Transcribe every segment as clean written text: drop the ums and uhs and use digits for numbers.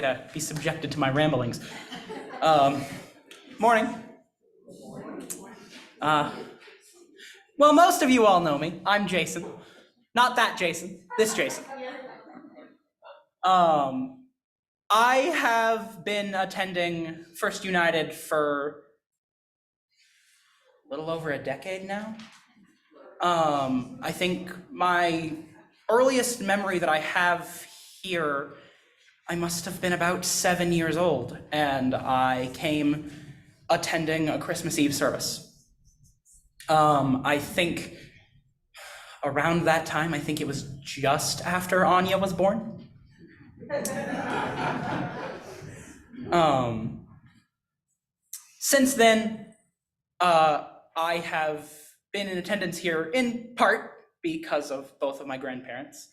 to be subjected to my ramblings. Morning. Well, most of you all know me. I'm Jason. Not that Jason, this Jason. I have been attending First United for a little over a decade now. I think my earliest memory that I have here, I must have been about 7 years old, and I came attending a Christmas Eve service. I think around that time, I think it was just after Anya was born. Since then, I have been in attendance here in part because of both of my grandparents,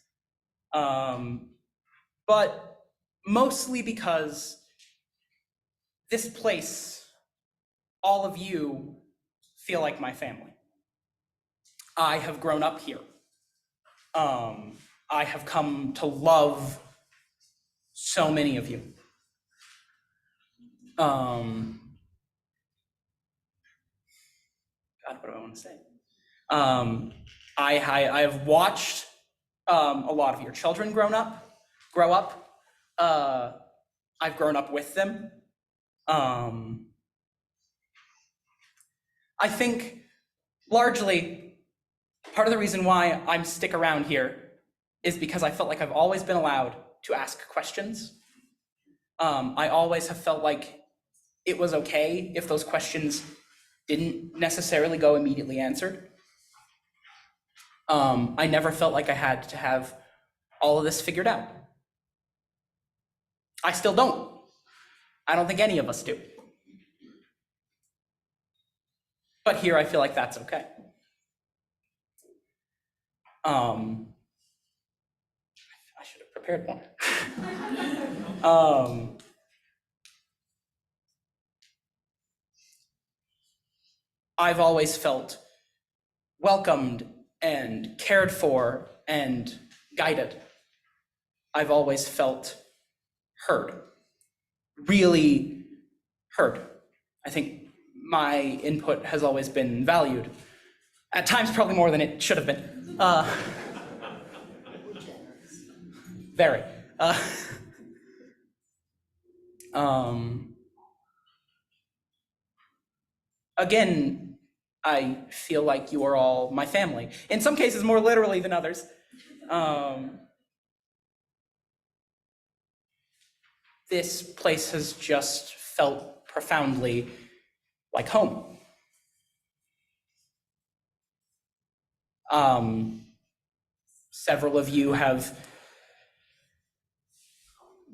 but mostly because this place, all of you feel like my family. I have grown up here. I have come to love so many of you. God, what do I want to say? I have watched a lot of your children grow up. I've grown up with them. I think largely part of the reason why I'm stick around here is because I felt like I've always been allowed to ask questions. I always have felt like it was okay if those questions didn't necessarily go immediately answered. I never felt like I had to have all of this figured out. I still don't. I don't think any of us do. But here I feel like that's okay. I should have prepared more. I've always felt welcomed and cared for and guided. I've always felt heard, really heard. I think my input has always been valued, at times probably more than it should have been. Very. Again, I feel like you are all my family. In some cases, more literally than others. This place has just felt profoundly like home. Several of you have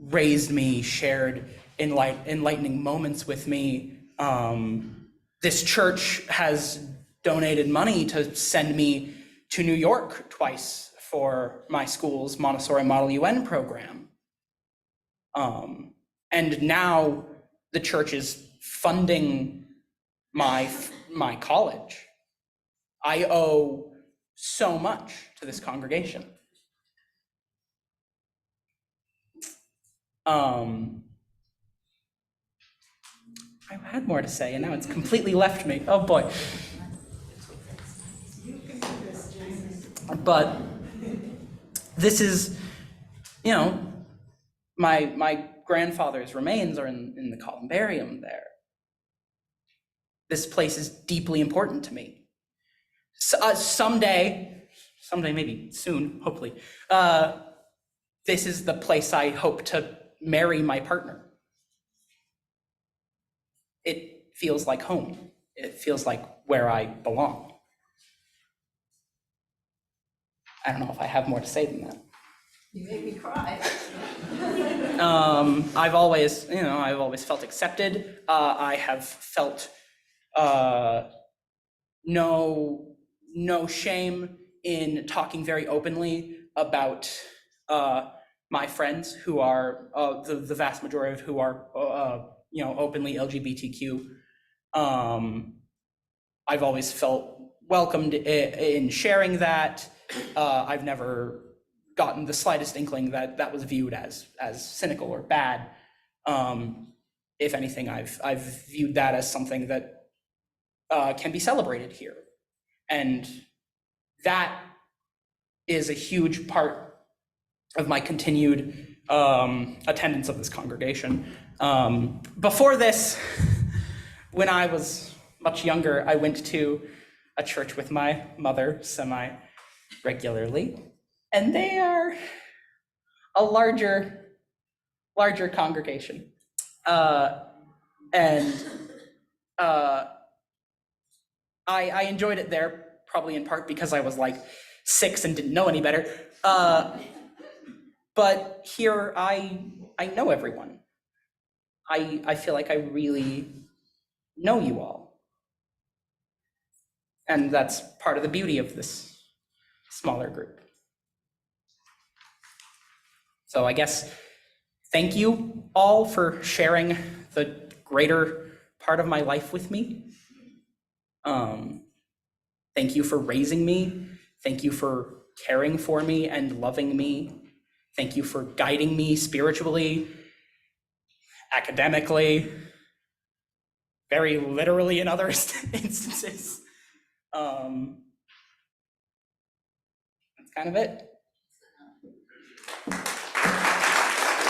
raised me, shared enlightening moments with me. This church has donated money to send me to New York twice for my school's Montessori Model UN program. And now the church is funding my college. I owe so much to this congregation. I had more to say, and now it's completely left me. Oh boy. But this is, you know, my grandfather's remains are in the columbarium there. This place is deeply important to me. Someday, maybe soon, hopefully, this is the place I hope to marry my partner. It feels like home. It feels like where I belong. I don't know if I have more to say than that. You made me cry. I've always felt accepted. I have felt no shame in talking very openly about my friends who are the vast majority of who are openly LGBTQ. I've always felt welcomed in sharing that. I've never gotten the slightest inkling that that was viewed as cynical or bad. If anything, I've viewed that as something that can be celebrated here. And that is a huge part of my continued attendance of this congregation. Before this, when I was much younger, I went to a church with my mother semi-regularly, and they are a larger congregation. And I enjoyed it there, probably in part because I was like 6 and didn't know any better. But here I know everyone. I feel like I really know you all. And that's part of the beauty of this smaller group. So I guess thank you all for sharing the greater part of my life with me. Thank you for raising me. Thank you for caring for me and loving me. Thank you for guiding me spiritually, academically, very literally in other instances. That's kind of it.